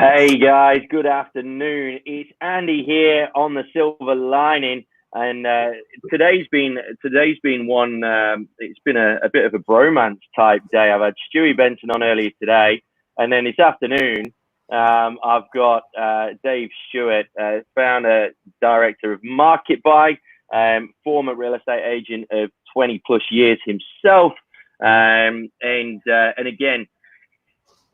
Hey guys, good afternoon. It's Andy here on the Silver Lining, and today's been one. It's been a bit of a bromance type day. I've had Stewie Benson on earlier today, and then this afternoon I've got Dave Stewart, founder director of Market Buy, former real estate agent of 20 plus years himself, and again,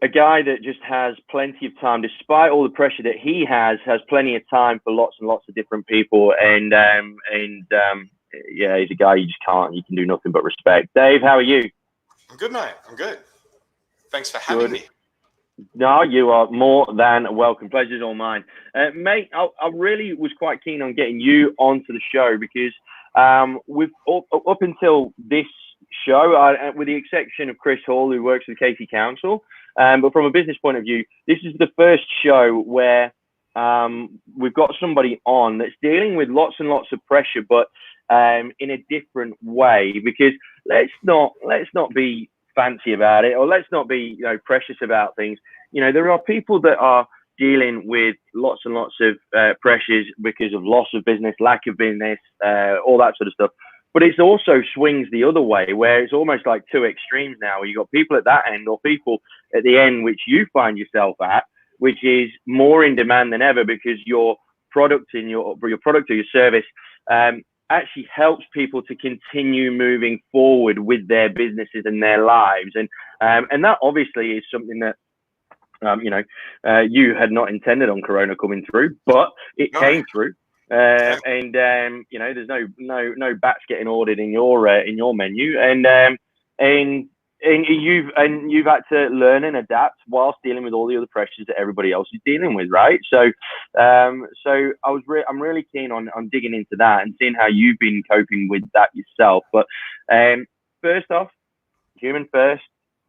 a guy that just has plenty of time, despite all the pressure that he has plenty of time for lots and lots of different people. And yeah, he's a guy you can do nothing but respect. Dave, how are you? I'm good, mate. I'm good. Thanks for having me. No, you are more than welcome. Pleasure's all mine. Mate, I really was quite keen on getting you onto the show because we've up until this show, with the exception of Chris Hall, who works for the Casey Council, but from a business point of view, this is the first show where we've got somebody on that's dealing with lots and lots of pressure, but in a different way. Because let's not be fancy about it, or let's not be precious about things. There are people that are dealing with lots and lots of pressures because of loss of business, lack of business, all that sort of stuff. But it also swings the other way, where it's almost like two extremes now, where you've got people at that end or people at the end, which you find yourself at, which is more in demand than ever because your product or your service actually helps people to continue moving forward with their businesses and their lives. And that obviously is something that you had not intended on Corona coming through, but it came through. And there's no bats getting ordered in your menu, and you've had to learn and adapt whilst dealing with all the other pressures that everybody else is dealing with, right? So I'm really keen on digging into that and seeing how you've been coping with that yourself. But first off, human first,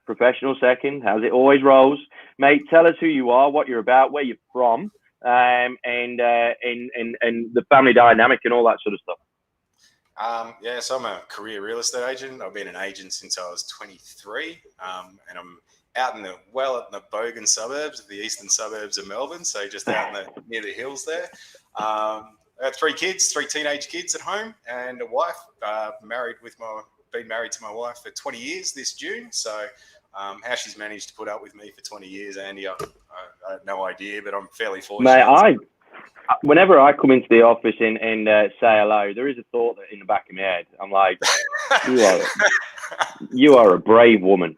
professional second, how's it always rolls, mate. Tell us who you are, what you're about, where you're from. And the family dynamic and all that sort of stuff. So I'm a career real estate agent. I've been an agent since I was 23, and I'm out in the Bogan suburbs, the eastern suburbs of Melbourne, so just out near the hills there. I have three teenage kids at home, and a wife. Been married to my wife for 20 years this June. So how she's managed to put up with me for 20 years, Andy, I have no idea, but I'm fairly fortunate. Mate, whenever I come into the office and say hello, there is a thought that in the back of my head. I'm like, you are a brave woman.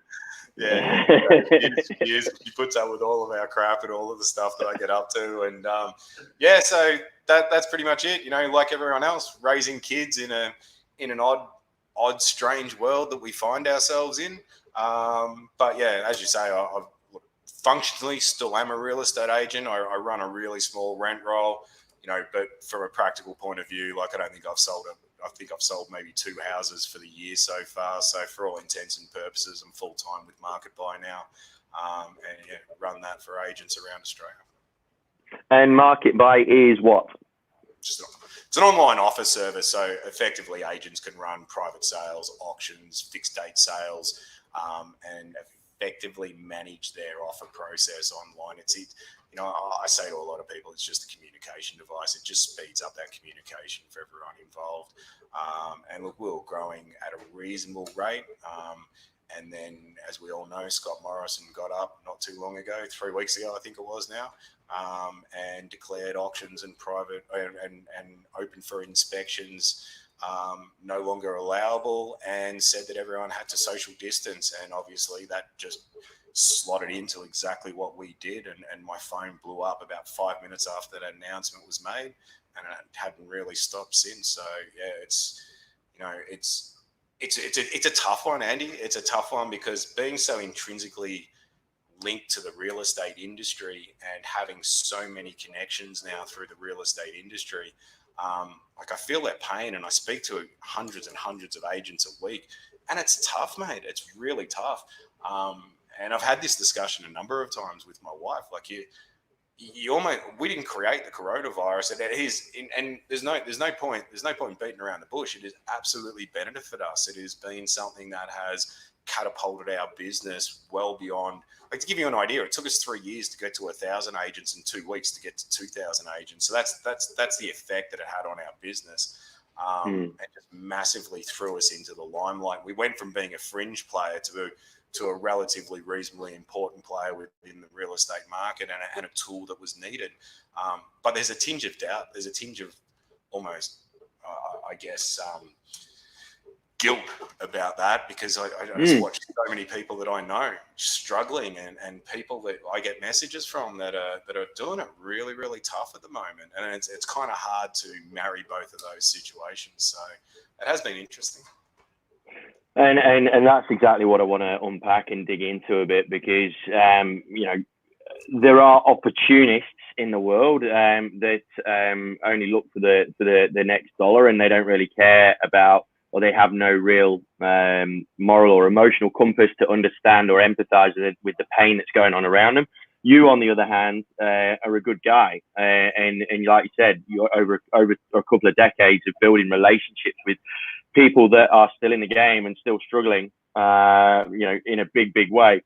Yeah. She puts up with all of our crap and all of the stuff that I get up to. And so that's pretty much it. Like everyone else, raising kids in an odd, strange world that we find ourselves in. But yeah, as you say, I functionally still am a real estate agent. I run a really small rent roll, but from a practical point of view, I don't think I've sold I think I've sold maybe 2 houses for the year so far. So for all intents and purposes, I'm full time with Market Buy now, and run that for agents around Australia. And Market Buy is what? It's an online offer service. So effectively, agents can run private sales, auctions, fixed date sales, and effectively manage their offer process online. I say to a lot of people, it's just a communication device. It just speeds up that communication for everyone involved. And look, we're growing at a reasonable rate. And then, as we all know, Scott Morrison got up not too long ago, 3 weeks ago, I think it was now, and declared auctions and private and open for inspections no longer allowable, and said that everyone had to social distance. And obviously that just slotted into exactly what we did. And my phone blew up about 5 minutes after that announcement was made, and it hadn't really stopped since. So yeah, it's a tough one, Andy. It's a tough one because being so intrinsically linked to the real estate industry and having so many connections now through the real estate industry, I feel that pain, and I speak to hundreds and hundreds of agents a week, and it's tough, mate. It's really tough. And I've had this discussion a number of times with my wife. Like we didn't create the coronavirus. It is, and there's no point beating around the bush. It has absolutely benefited us. It has been something that has catapulted our business well beyond. Like, to give you an idea, it took us 3 years to get to 1,000 agents and 2 weeks to get to 2,000 agents. So that's the effect that it had on our business. And just massively threw us into the limelight. We went from being a fringe player to a relatively reasonably important player within the real estate market, and a tool that was needed. But there's a tinge of doubt. There's a tinge of almost, I guess, guilt about that, because I just watch so many people that I know struggling, and people that I get messages from that are doing it really, really tough at the moment. And it's kind of hard to marry both of those situations. So it has been interesting. And that's exactly what I want to unpack and dig into a bit, because there are opportunists in the world that only look for the next dollar, and they don't really care about, or they have no real moral or emotional compass to understand or empathize with the pain that's going on around them. You, on the other hand, are a good guy, and like you said, you're over a couple of decades of building relationships with people that are still in the game and still struggling, in a big way.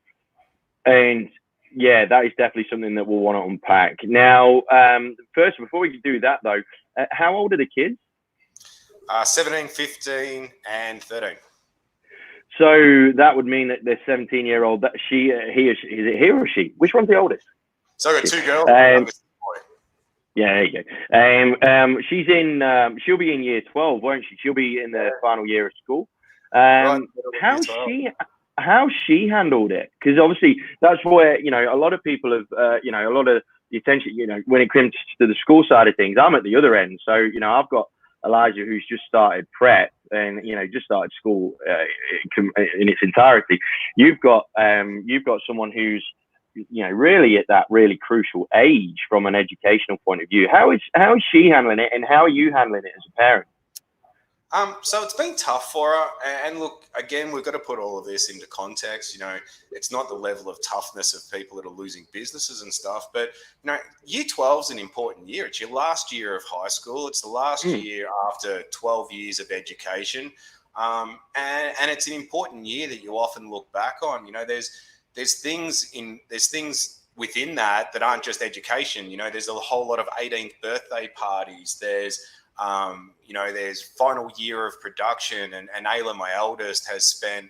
And yeah, that is definitely something that we'll want to unpack. Now, first, before we do that though, how old are the kids? 17, 15, and 13. So that would mean that the 17-year-old, that is it he or she? Which one's the oldest? So I got 2 girls. Yeah, there you go. She'll be in year 12, won't she? She'll be in the final year of school. How's she handled it? Because obviously that's where, a lot of people have, a lot of the attention, when it comes to the school side of things, I'm at the other end. So, I've got Elijah, who's just started prep and, just started school in its entirety. You've got someone who's, really at that really crucial age from an educational point of view. How is she handling it, and how are you handling it as a parent? So it's been tough for her. And look, again, we've got to put all of this into context. It's not the level of toughness of people that are losing businesses and stuff, but, year 12 is an important year. It's your last year of high school. It's the last year after 12 years of education. And it's an important year that you often look back on. There's things within that aren't just education. There's a whole lot of 18th birthday parties. There's final year of production, and Ayla, my eldest, has spent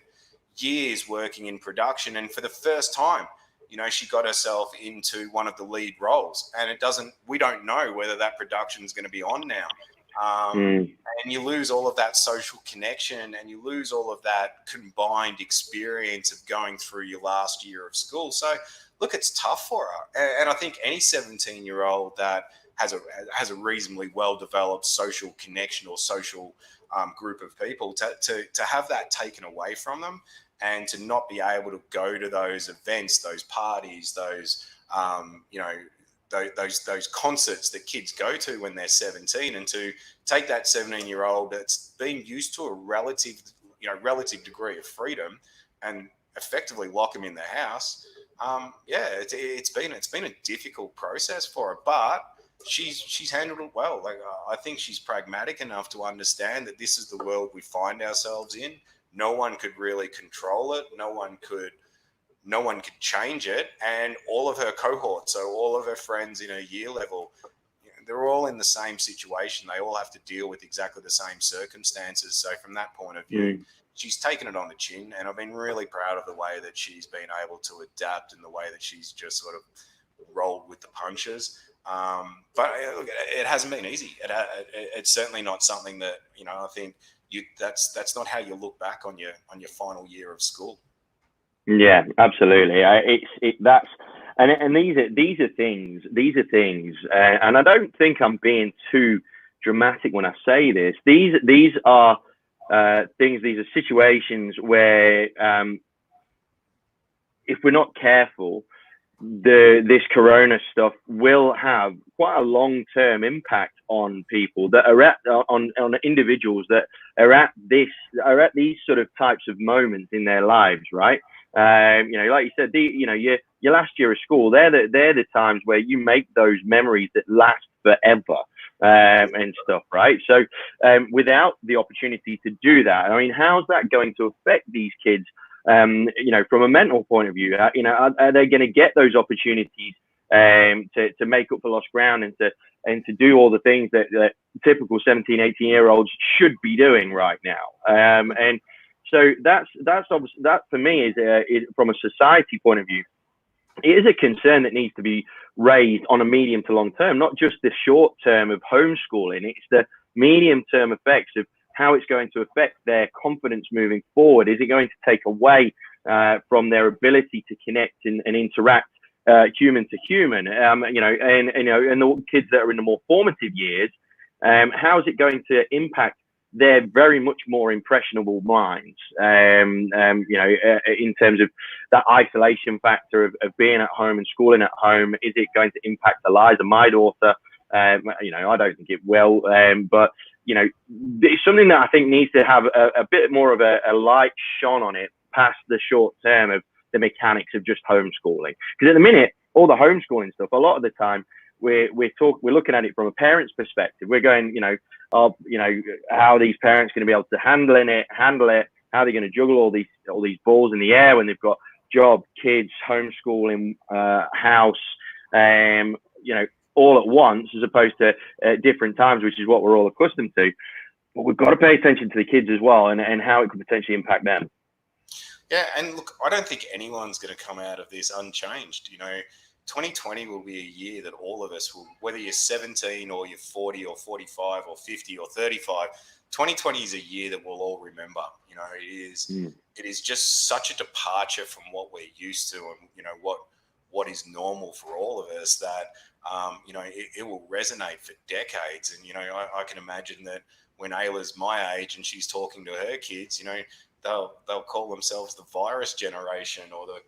years working in production, and for the first time, she got herself into one of the lead roles, and we don't know whether that production is going to be on now. And you lose all of that social connection, and you lose all of that combined experience of going through your last year of school. So look, it's tough for her. And I think any 17-year-old that has a reasonably well-developed social connection or social group of people, to have that taken away from them, and to not be able to go to those events, those parties, those those concerts that kids go to when they're 17, and to take that 17-year-old that's been used to a relative degree of freedom and effectively lock them in the house. It's been a difficult process for her, but she's handled it well. I think she's pragmatic enough to understand that this is the world we find ourselves in. No one could really control it. No one could change it. And all of her cohort, so all of her friends in her year level, they're all in the same situation. They all have to deal with exactly the same circumstances. So from that point of view, she's taken it on the chin, and I've been really proud of the way that she's been able to adapt, and the way that she's just sort of rolled with the punches. But it hasn't been easy. It's certainly not something that, I think that's not how you look back on your final year of school. Yeah, absolutely. These are things, and I don't think I'm being too dramatic when I say this. These are things. These are situations where, if we're not careful, this corona stuff will have quite a long-term impact on people that are on individuals that are at these sort of types of moments in their lives, right? Like you said, your last year of school, they're the times where you make those memories that last forever, and stuff, right? So without the opportunity to do that, I mean, how's that going to affect these kids from a mental point of view, are they going to get those opportunities to make up for lost ground and to do all the things that typical 17, 18-year-olds should be doing right now? And so that's obviously, that for me is from a society point of view, it is a concern that needs to be raised on a medium to long term, not just the short term of homeschooling. It's the medium term effects of how it's going to affect their confidence moving forward. Is it going to take away from their ability to connect and interact human to human? And the kids that are in the more formative years, how is it going to impact their very much more impressionable minds, in terms of that isolation factor of being at home and schooling at home? Is it going to impact the lives of my daughter? I don't think it will, but it's something that I think needs to have a bit more of a light shone on it past the short term of the mechanics of just homeschooling. Because at the minute, all the homeschooling stuff, a lot of the time, we're looking at it from a parent's perspective. We're going, how are these parents going to be able to handle it? How are they going to juggle all these balls in the air when they've got job, kids, homeschooling, house, all at once, as opposed to different times, which is what we're all accustomed to. But we've got to pay attention to the kids as well, and how it could potentially impact them. Yeah, and look, I don't think anyone's going to come out of this unchanged. 2020 will be a year that all of us will, whether you're 17 or you're 40 or 45 or 50 or 35, 2020 is a year that we'll all remember. It is just such a departure from what we're used to, and what is normal for all of us, that it will resonate for decades. And I can imagine that when Ayla's my age and she's talking to her kids, they'll call themselves the virus generation, or the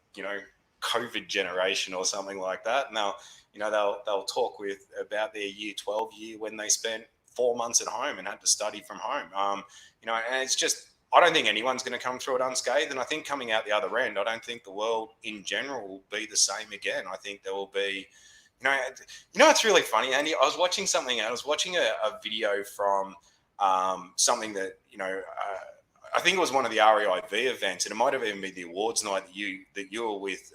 COVID generation, or something like that. And they'll talk about their year 12 year when they spent 4 months at home and had to study from home. And it's just, I don't think anyone's going to come through it unscathed. And I think coming out the other end, I don't think the world in general will be the same again. I think there will be, it's really funny, Andy. I was watching something. I was watching a video from something that, I think it was one of the REIV events, and it might have even been the awards night that you were with.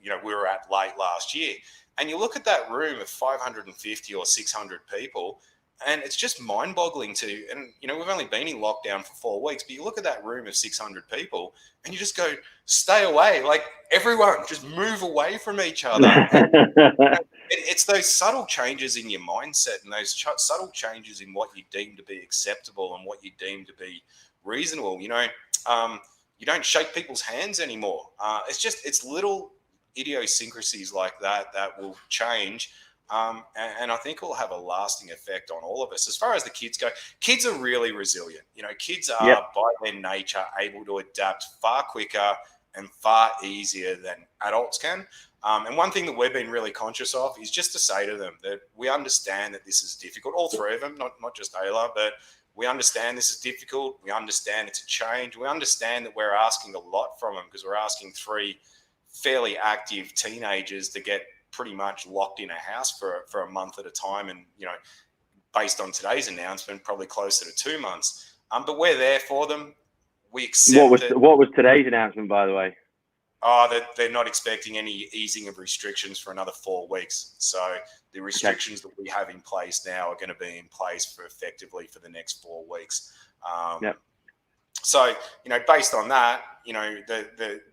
We were at late last year, and you look at that room of 550 or 600 people, and it's just mind-boggling and we've only been in lockdown for 4 weeks, but you look at that room of 600 people, and you just go, stay away, like everyone, just move away from each other. It's those subtle changes in your mindset, and those subtle changes in what you deem to be acceptable and what you deem to be reasonable. You don't shake people's hands anymore. It's little idiosyncrasies like that will change, and I think it will have a lasting effect on all of us. As far as the kids go, kids are really resilient. Kids are by their nature able to adapt far quicker and far easier than adults can. And one thing that we've been really conscious of is just to say to them that we understand that this is difficult. All three of them, not just Ayla, but we understand this is difficult. We understand it's a change. We understand that we're asking a lot from them, because we're asking 3 fairly active teenagers to get pretty much locked in a house for a month at a time. And, based on today's announcement, probably closer to 2 months. But we're there for them. We accept what was today's announcement, by the way? They're not expecting any easing of restrictions for another 4 weeks. So the restrictions that we have in place now are going to be in place for the next 4 weeks. So, based on that,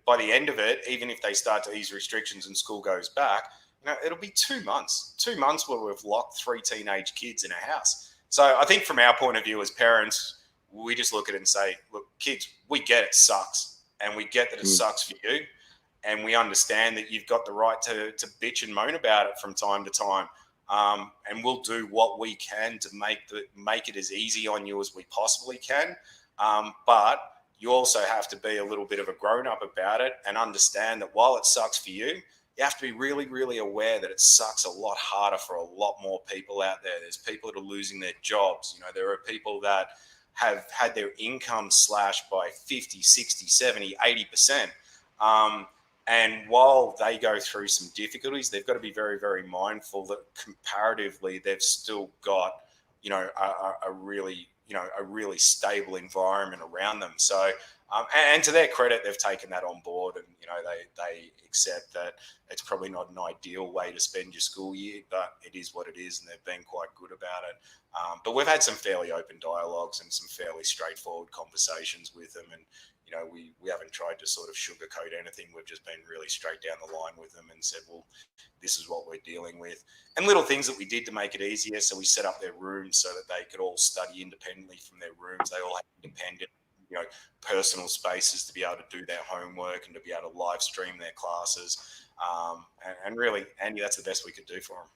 by the end of it, even if they start to ease restrictions and school goes back, it'll be 2 months. 2 months where we've locked 3 teenage kids in a house. So I think from our point of view as parents, we just look at it and say, look, kids, we get it sucks. And we get that it sucks for you. And we understand that you've got the right to bitch and moan about it from time to time. And we'll do what we can to make it as easy on you as we possibly can. But you also have to be a little bit of a grown-up about it and understand that while it sucks for you, you have to be really, really aware that it sucks a lot harder for a lot more people out there. There's people that are losing their jobs. There are people that have had their income slashed by 50, 60, 70, 80%. And while they go through some difficulties, they've got to be very, very mindful that comparatively they've still got, a really stable environment around them. So And to their credit, they've taken that on board, and they accept that it's probably not an ideal way to spend your school year, but it is what it is, and they've been quite good about it. But we've had some fairly open dialogues and some fairly straightforward conversations with them, and we haven't tried to sort of sugarcoat anything. We've just been really straight down the line with them and said, well, this is what we're dealing with. And little things that we did to make it easier. So we set up their rooms so that they could all study independently from their rooms. They all have independent, personal spaces to be able to do their homework and to be able to live stream their classes. And really, Andy, that's the best we could do for them.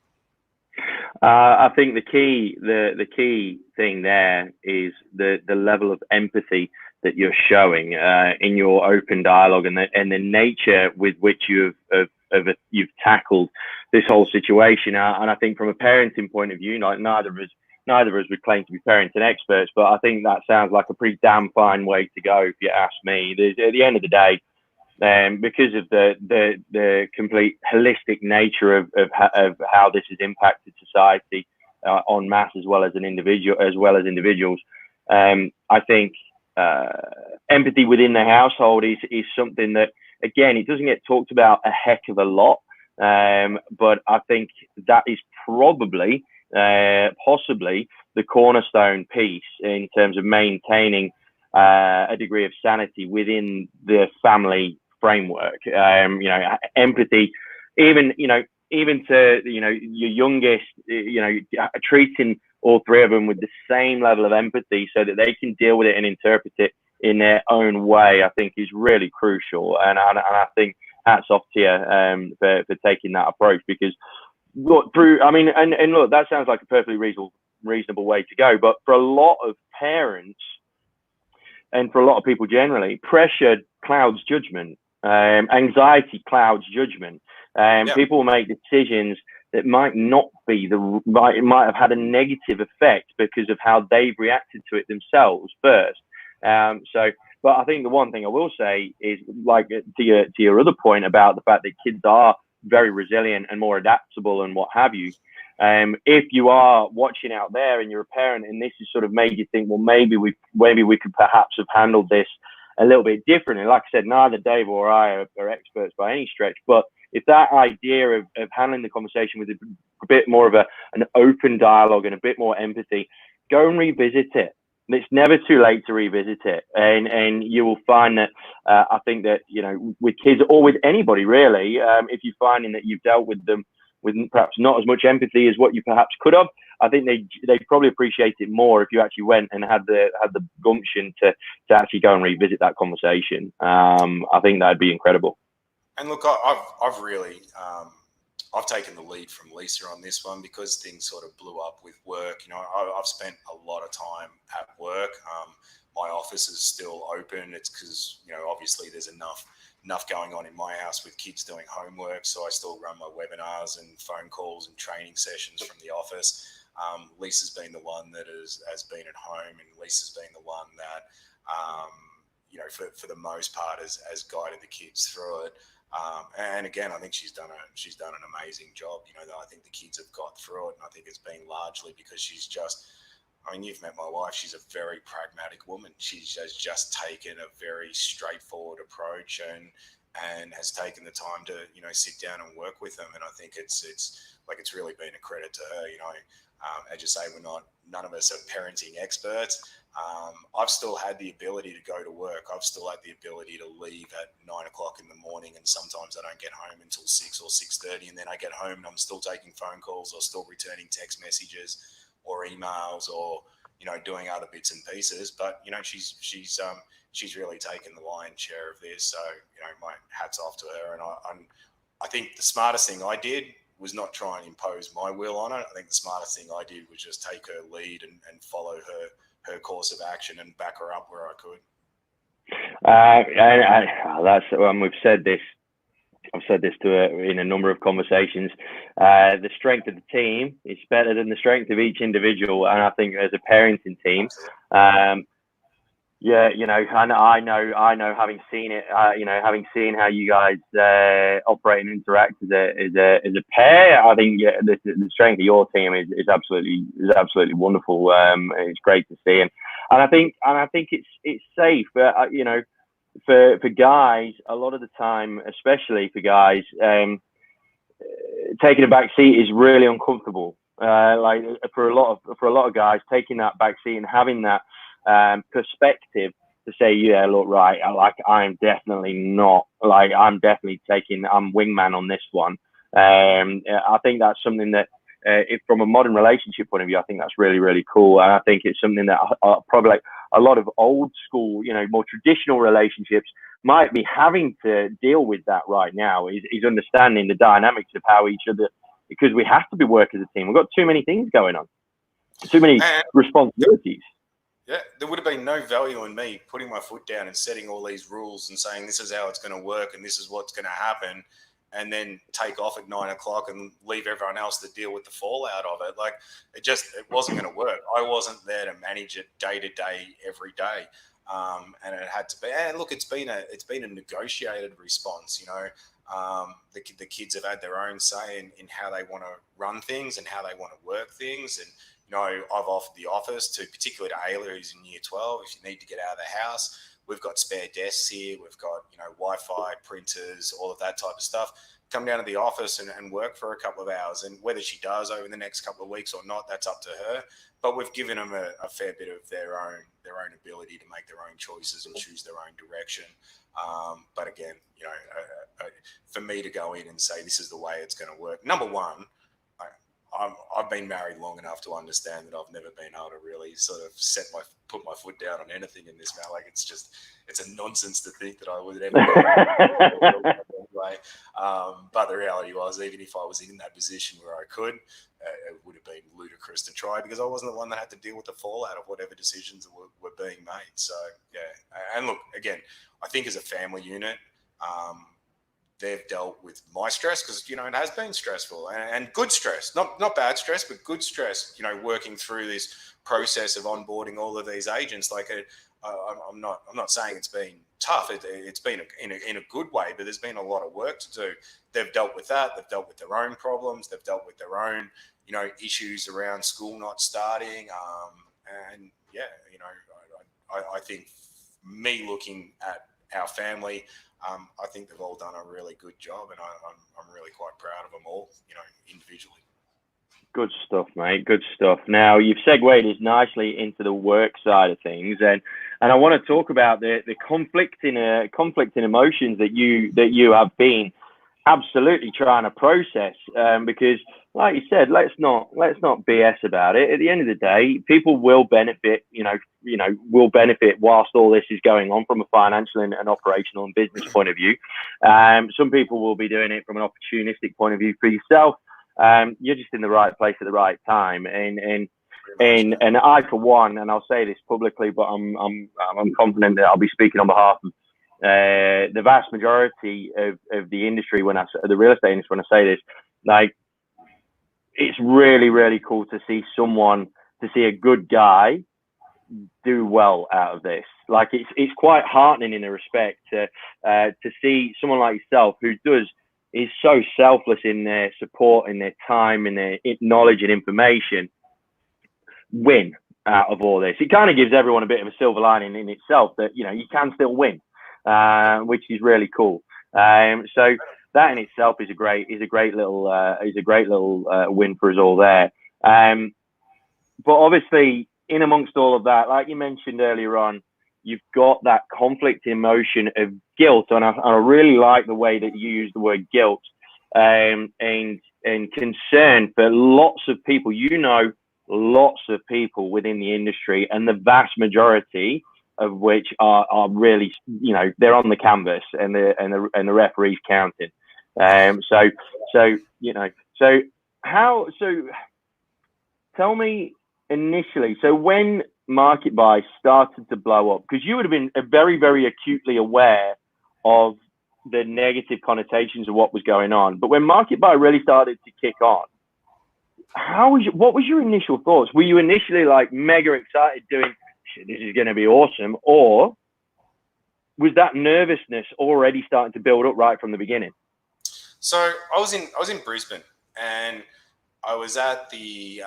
I think the key thing there is the level of empathy that you're showing in your open dialogue, and the nature with which you've tackled this whole situation. And I think from a parenting point of view, neither of us would claim to be parenting experts, but I think that sounds like a pretty damn fine way to go, if you ask me. At the end of the day, because of the complete holistic nature of how this has impacted society en masse, as well as individuals, I think empathy within the household is something that, again, it doesn't get talked about a heck of a lot, but I think that is probably possibly the cornerstone piece in terms of maintaining a degree of sanity within the family framework. Empathy, even to your youngest, treating all three of them with the same level of empathy so that they can deal with it and interpret it in their own way, I think is really crucial. And I think hats off to you for taking that approach, because look, that sounds like a perfectly reasonable way to go, but for a lot of parents and for a lot of people generally, pressure clouds judgment. Anxiety clouds judgment. People make decisions that might have had a negative effect because of how they've reacted to it themselves first. But I think the one thing I will say is, like, to your other point about the fact that kids are very resilient and more adaptable and what have you. If you are watching out there and you're a parent and this has sort of made you think, well, maybe we could perhaps have handled this a little bit differently. Like I said, neither Dave or I are experts by any stretch, but if that idea of handling the conversation with a bit more of an open dialogue and a bit more empathy, go and revisit it. It's never too late to revisit it, and you will find that I think that with kids or with anybody really, if you're finding that you've dealt with them with perhaps not as much empathy as what you perhaps could have, I think they probably appreciate it more if you actually went and had the gumption to actually go and revisit that conversation. I think that'd be incredible. And look, I've really I've taken the lead from Lisa on this one because things sort of blew up with work. I've spent a lot of time at work. My office is still open. It's because obviously there's enough going on in my house with kids doing homework, so I still run my webinars and phone calls and training sessions from the office. Lisa's been the one that has been at home, and Lisa's been the one that for the most part has guided the kids through it. And again, I think she's done an amazing job. I think the kids have got through it, and I think it's been largely because she's just, you've met my wife. She's a very pragmatic woman. She has just taken a very straightforward approach and has taken the time to sit down and work with them. And I think it's really been a credit to her. As you say, none of us are parenting experts. I've still had the ability to go to work. I've still had the ability to leave at 9 o'clock in the morning, and sometimes I don't get home until 6 or 6:30, and then I get home and I'm still taking phone calls or still returning text messages or emails or doing other bits and pieces. But she's really taken the lion's share of this. So my hat's off to her. And I think the smartest thing I did was not try and impose my will on it. I think the smartest thing I did was just take her lead and follow her course of action and back her up where I could. We've said this. I've said this to her in a number of conversations. The strength of the team is better than the strength of each individual, and I think as a parenting team, and I know, having seen it, having seen how you guys operate and interact as a pair, I think the strength of your team is absolutely wonderful. It's great to see, and I think it's safe. for guys, a lot of the time, especially for guys, taking a back seat is really uncomfortable. Like for a lot of guys, taking that back seat and having that perspective to say, yeah, look, right, I'm definitely I'm wingman on this one. I think that's something that, if from a modern relationship point of view, I think that's really, really cool. And I think it's something that probably like a lot of old school, more traditional relationships might be having to deal with that right now, is understanding the dynamics of how each other, because we have to be work as a team. We've got too many things going on, too many responsibilities. Yeah, there would have been no value in me putting my foot down and setting all these rules and saying this is how it's going to work and this is what's going to happen, and then take off at 9 o'clock and leave everyone else to deal with the fallout of it. Like it wasn't going to work. I wasn't there to manage it day to day, every day. And it had to be. And look, it's been a negotiated response. The kids have had their own say in how they want to run things and how they want to work things. And I've offered the office to, particularly to Ayla, who's in year 12. If you need to get out of the house, we've got spare desks here. We've got Wi-Fi, printers, all of that type of stuff. Come down to the office and work for a couple of hours. And whether she does over the next couple of weeks or not, that's up to her. But we've given them a fair bit of their own ability to make their own choices and choose their own direction. But again, for me to go in and say this is the way it's going to work. Number one, I've been married long enough to understand that I've never been able to really sort of put my foot down on anything in this matter. Like it's a nonsense to think that I would ever go anyway. But the reality was, even if I was in that position where I could, it would have been ludicrous to try, because I wasn't the one that had to deal with the fallout of whatever decisions were being made. So yeah, and look, again, I think as a family unit, they've dealt with my stress, because it has been stressful and good stress, not bad stress, but good stress. Working through this process of onboarding all of these agents. Like I'm not saying it's been tough. It's been in a good way, but there's been a lot of work to do. They've dealt with that. They've dealt with their own problems. They've dealt with their own issues around school not starting. And yeah, I think me looking at our family, I think they've all done a really good job, and I'm really quite proud of them all, individually. Good stuff, mate. Good stuff. Now, you've segued us nicely into the work side of things, and I want to talk about the conflicting emotions that you have been absolutely trying to process, because, like you said, let's not BS about it. At the end of the day, people will benefit. Will benefit whilst all this is going on from a financial and operational and business point of view. Some people will be doing it from an opportunistic point of view. For yourself, you're just in the right place at the right time, and I, for one, and I'll say this publicly, but I'm confident that I'll be speaking on behalf of the vast majority of the industry, the real estate industry, when I say this. Like, it's really, really cool to see a good guy do well out of this. Like, it's quite heartening in a respect to see someone like yourself who is so selfless in their support, in their time, in their knowledge and information, win out of all this. It kind of gives everyone a bit of a silver lining in itself, that you can still win, which is really cool. So that in itself is a great little win for us all there. But obviously, in amongst all of that, like you mentioned earlier on, you've got that conflict emotion of guilt, and I really like the way that you use the word guilt, and concern for lots of people. Lots of people within the industry, and the vast majority of which are really, they're on the canvas, and the referee's counting. Tell me initially. So when Market Buy started to blow up, because you would have been very, very acutely aware of the negative connotations of what was going on, but when Market Buy really started to kick on, what was your initial thoughts? Were you initially like mega excited, doing, shit, this is going to be awesome, or was that nervousness already starting to build up right from the beginning? So I was in Brisbane, and I was at their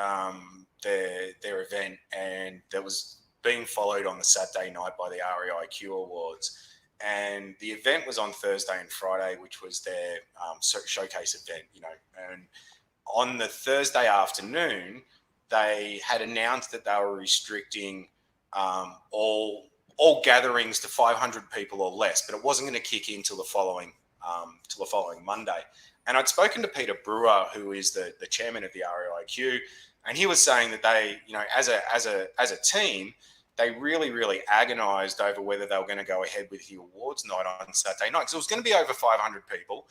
event, and that was being followed on the Saturday night by the REIQ Awards. and the event was on Thursday and Friday, which was their showcase event, and on the Thursday afternoon, they had announced that they were restricting all gatherings to 500 people or less, but it wasn't going to kick in till the following Monday. And I'd spoken to Peter Brewer, who is the chairman of the RAIQ, and he was saying that they, as a team, they really agonised over whether they were going to go ahead with the awards night on Saturday night, because it was going to be over 500 people,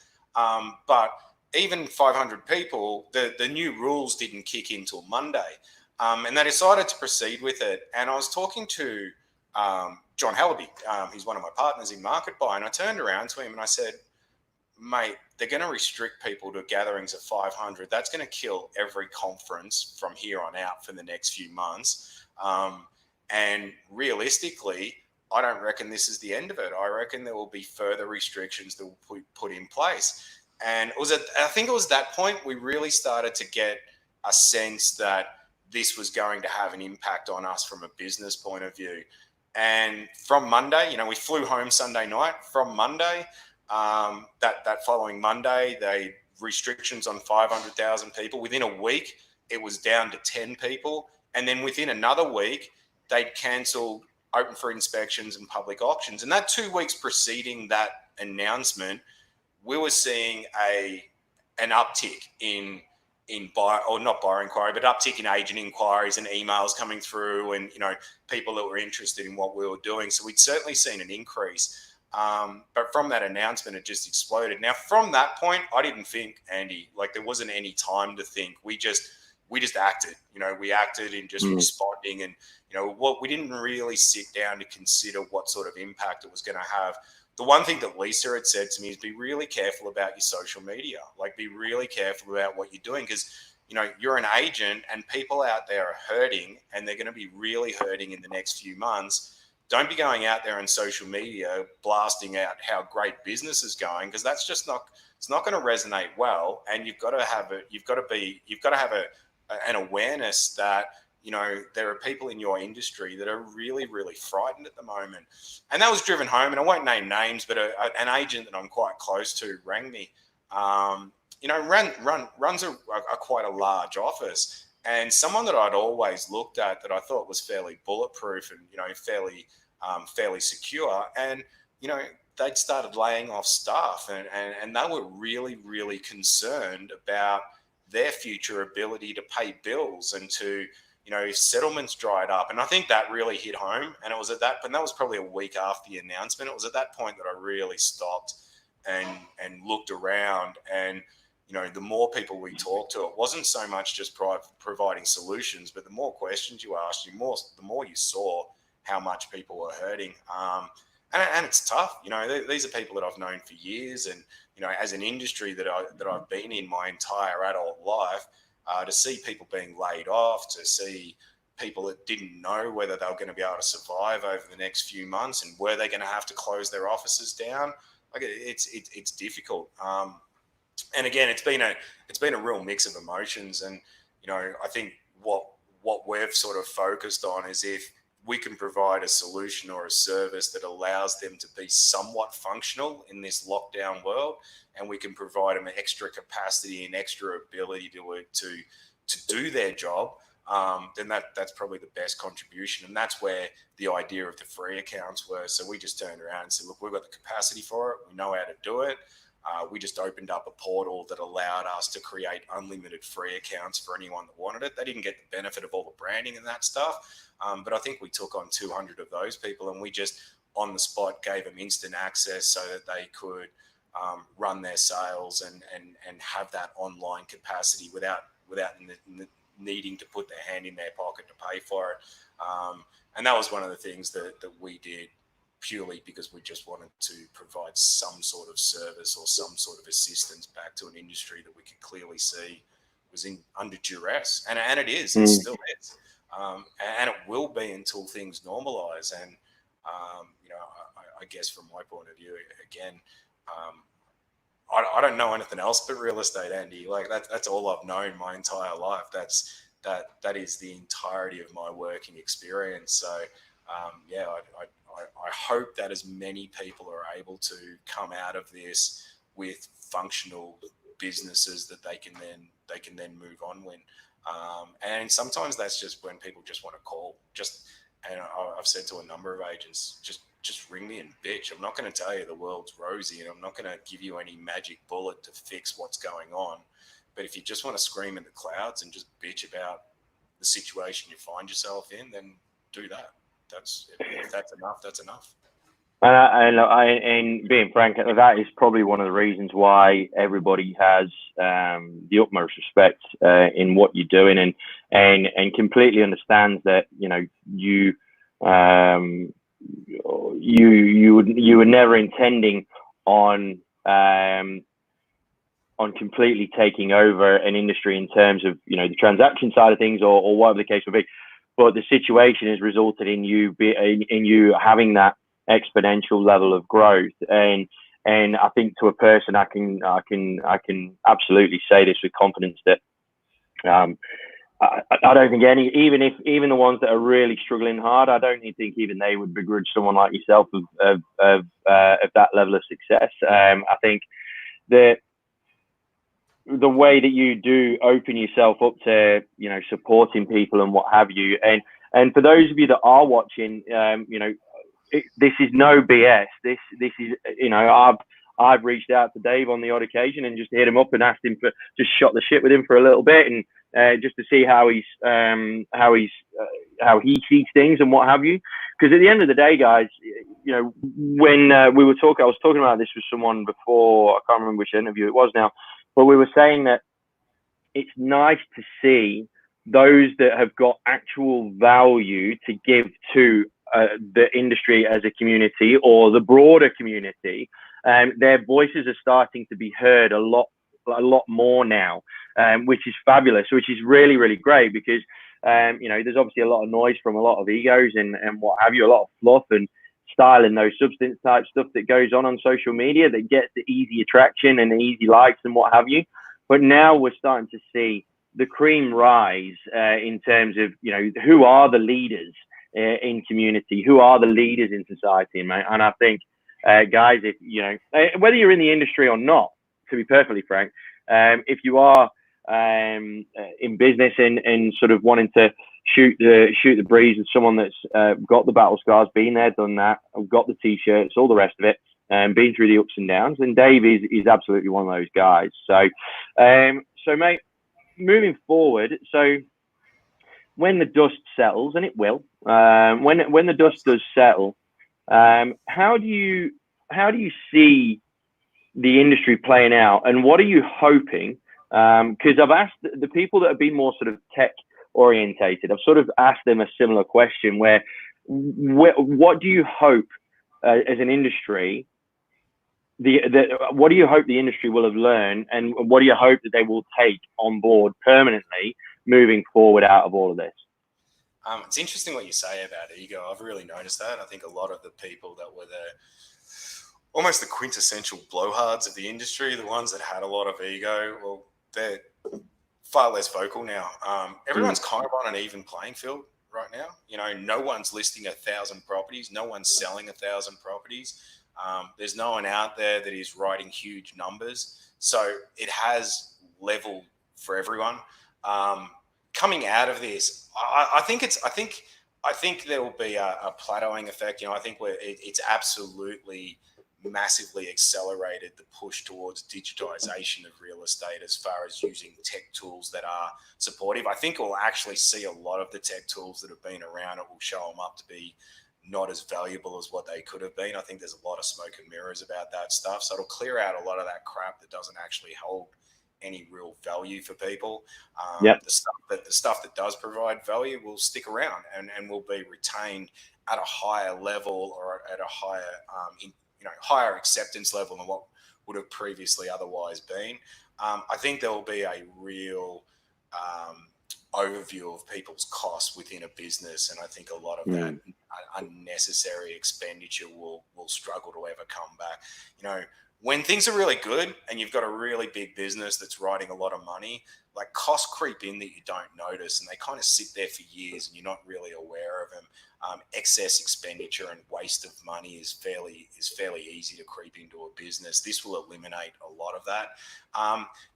but even 500 people, the new rules didn't kick in till Monday. And they decided to proceed with it. And I was talking to John Hallaby, he's one of my partners in Market Buy, and I turned around to him and I said, mate, they're going to restrict people to gatherings of 500. That's going to kill every conference from here on out for the next few months. And realistically, I don't reckon this is the end of it. I reckon there will be further restrictions that will be put in place. And I think it was that point we really started to get a sense that this was going to have an impact on us from a business point of view. And from Monday, we flew home Sunday night. From Monday, that following Monday, they restrictions on 500,000 people. Within a week, it was down to 10 people. And then within another week, they'd cancelled open for inspections and public auctions. And that 2 weeks preceding that announcement, we were seeing an uptick in not buyer inquiry, but uptick in agent inquiries and emails coming through, and people that were interested in what we were doing. So we'd certainly seen an increase. But from that announcement, it just exploded. Now, from that point, I didn't think, Andy, like there wasn't any time to think. We just acted. We acted in just responding, and we didn't really sit down to consider what sort of impact it was going to have. The one thing that Lisa had said to me is be really careful about your social media. Like, be really careful about what you're doing, because, you're an agent and people out there are hurting, and they're going to be really hurting in the next few months. Don't be going out there on social media blasting out how great business is going, because that's just it's not going to resonate well. And you've got to have an awareness that, there are people in your industry that are really, really frightened at the moment. And that was driven home, and I won't name names, but an agent that I'm quite close to rang me. Runs a quite a large office, and someone that I'd always looked at that I thought was fairly bulletproof and, fairly secure. And, they'd started laying off staff, and they were really, really concerned about their future ability to pay bills and to, if settlements dried up. And I think that really hit home. And it was and that was probably a week after the announcement. It was at that point that I really stopped and looked around. And, the more people we talked to, it wasn't so much just providing solutions, but the more questions you asked, the more you saw how much people were hurting. And it's tough. These are people that I've known for years, and, as an industry that I've been in my entire adult life, to see people being laid off, to see people that didn't know whether they were going to be able to survive over the next few months, and were they going to have to close their offices down. Like, it's difficult. And again, it's been a real mix of emotions. And, I think what we've sort of focused on is if we can provide a solution or a service that allows them to be somewhat functional in this lockdown world, and we can provide them extra capacity and extra ability to do their job, then that's probably the best contribution. And that's where the idea of the free accounts were. So we just turned around and said, look, we've got the capacity for it. We know how to do it. We just opened up a portal that allowed us to create unlimited free accounts for anyone that wanted it. They didn't get the benefit of all the branding and that stuff. But I think we took on 200 of those people, and we just on the spot gave them instant access so that they could run their sales and have that online capacity without needing to put their hand in their pocket to pay for it. And that was one of the things that we did purely because we just wanted to provide some sort of service or some sort of assistance back to an industry that we could clearly see was under duress. And it is, it still is. And it will be until things normalise. And, I guess from my point of view, again, I don't know anything else but real estate, Andy. Like that's all I've known my entire life. That is the entirety of my working experience. So, I I hope that as many people are able to come out of this with functional businesses that they can then move on with. And sometimes that's just when people just want to call. And I've said to a number of agents, just ring me and bitch. I'm not going to tell you the world's rosy, and I'm not going to give you any magic bullet to fix what's going on. But if you just want to scream in the clouds and just bitch about the situation you find yourself in, then do that. If that's enough, that's enough. And being frank, that is probably one of the reasons why everybody has the utmost respect in what you're doing, and completely understands that you were never intending on completely taking over an industry in terms of the transaction side of things or whatever the case may be, but the situation has resulted in you having that exponential level of growth, and I think to a person I can absolutely say this with confidence that I don't think even the ones that are really struggling hard, I don't think even they would begrudge someone like yourself of that level of success. I think that the way that you do open yourself up to supporting people and what have you, and for those of you that are watching, this is no BS. This is I've reached out to Dave on the odd occasion and just hit him up and asked him for just shot the shit with him for a little bit, and just to see how he sees things and what have you. Because at the end of the day, guys, when we were talking, I was talking about this with someone before. I can't remember which interview it was now, but we were saying that it's nice to see those that have got actual value to give to the industry as a community or the broader community. Their voices are starting to be heard a lot more now, which is fabulous, which is really, really great, because there's obviously a lot of noise from a lot of egos and what have you, a lot of fluff and style and those substance type stuff that goes on social media that gets the easy attraction and the easy likes and what have you. But now we're starting to see the cream rise in terms of who are the leaders in community, who are the leaders in society, and I think guys, if whether you're in the industry or not, to be perfectly frank, if you are in business and sort of wanting to shoot the breeze with someone that's got the battle scars, been there, done that, got the t-shirts, all the rest of it, been through the ups and downs, and Dave is absolutely one of those guys. So mate, moving forward, so when the dust settles, and it will, when the dust does settle, how do you see the industry playing out, and what are you hoping? Because I've asked the people that have been more sort of tech orientated, I've sort of asked them a similar question where what do you hope as an industry, what do you hope the industry will have learned, and what do you hope that they will take on board permanently moving forward out of all of this? It's interesting what you say about ego. I've really noticed that. I think a lot of the people that were almost the quintessential blowhards of the industry, the ones that had a lot of ego, well, they're far less vocal now. Everyone's kind of on an even playing field right now. No one's listing 1,000 properties. No one's selling 1,000 properties. There's no one out there that is writing huge numbers. So it has leveled for everyone. Coming out of this, I think there will be a plateauing effect. I think it's absolutely massively accelerated the push towards digitization of real estate as far as using tech tools that are supportive. I think we'll actually see a lot of the tech tools that have been around. It will show them up to be not as valuable as what they could have been. I think there's a lot of smoke and mirrors about that stuff. So it'll clear out a lot of that crap that doesn't actually hold any real value for people. The stuff that does provide value will stick around and will be retained at a higher level or at a higher higher acceptance level than what would have previously otherwise been. I think there will be a real overview of people's costs within a business, and I think a lot of that unnecessary expenditure will struggle to ever come back. When things are really good and you've got a really big business that's writing a lot of money, like costs creep in that you don't notice, and they kind of sit there for years and you're not really aware of of them. Excess expenditure and waste of money is fairly easy to creep into a business. This will eliminate a lot of that,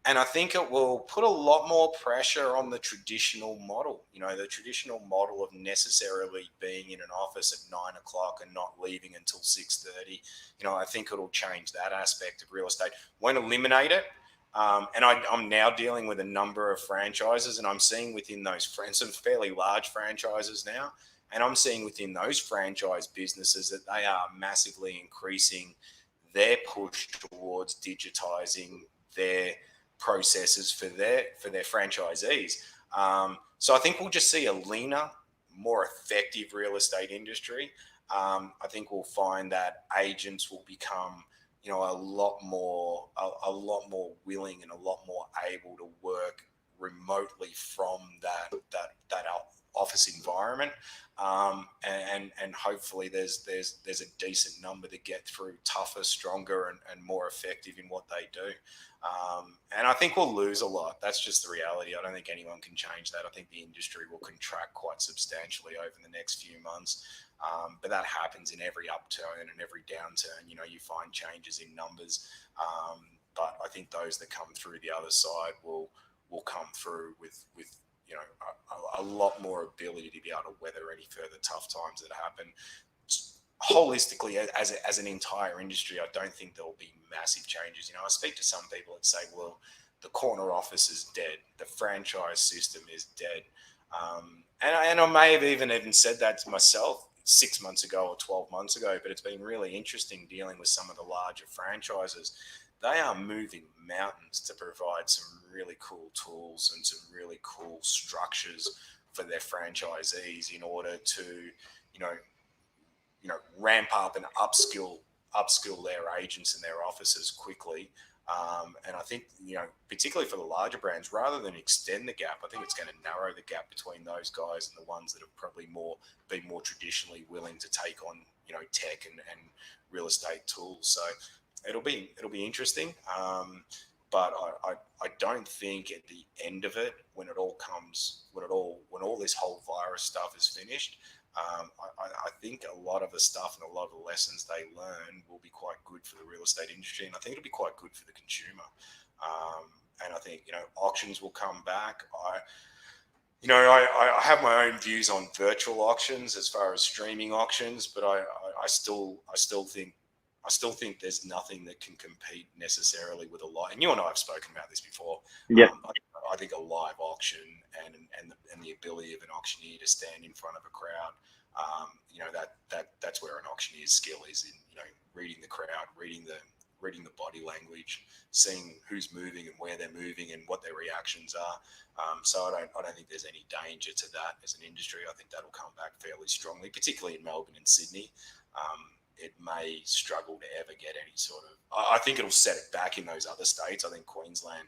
and I think it will put a lot more pressure on the traditional model. The traditional model of necessarily being in an office at 9 o'clock and not leaving until 6:30. I think it'll change that aspect of real estate. Won't eliminate it. And I'm now dealing with a number of franchises, and I'm seeing within those some fairly large franchises now. And I'm seeing within those franchise businesses that they are massively increasing their push towards digitizing their processes for their franchisees. So I think we'll just see a leaner, more effective real estate industry. I think we'll find that agents will become, a lot more willing and a lot more able to work remotely from that office environment, and hopefully there's a decent number to get through, tougher, stronger, and more effective in what they do. And I think we'll lose a lot. That's just the reality. I don't think anyone can change that. I think the industry will contract quite substantially over the next few months. But that happens in every upturn and every downturn. You find changes in numbers. But I think those that come through the other side will come through with a lot more ability to be able to weather any further tough times that happen. Holistically, as an entire industry, I don't think there will be massive changes. I speak to some people that say, well, the corner office is dead. The franchise system is dead. And I may have even said that to myself 6 months ago or 12 months ago, but it's been really interesting dealing with some of the larger franchises. They are moving mountains to provide some really cool tools and some really cool structures for their franchisees in order to, ramp up and upskill their agents and their officers quickly. And I think, particularly for the larger brands, rather than extend the gap, I think it's going to narrow the gap between those guys and the ones that have probably been more traditionally willing to take on, tech and real estate tools. So it'll be interesting. But I don't think at the end of it, when all this whole virus stuff is finished, I think a lot of the stuff and a lot of the lessons they learn will be quite good for the real estate industry, and I think it'll be quite good for the consumer. And I think auctions will come back. I have my own views on virtual auctions as far as streaming auctions, but I still think there's nothing that can compete necessarily with a live. And you and I have spoken about this before. Yeah. I think a live auction and the ability of an auctioneer to stand in front of a crowd, that's where an auctioneer's skill is in reading the crowd, reading the body language, seeing who's moving and where they're moving and what their reactions are. So I don't think there's any danger to that as an industry. I think that'll come back fairly strongly, particularly in Melbourne and Sydney. It may struggle to ever get any sort of. I think it'll set it back in those other states. I think Queensland.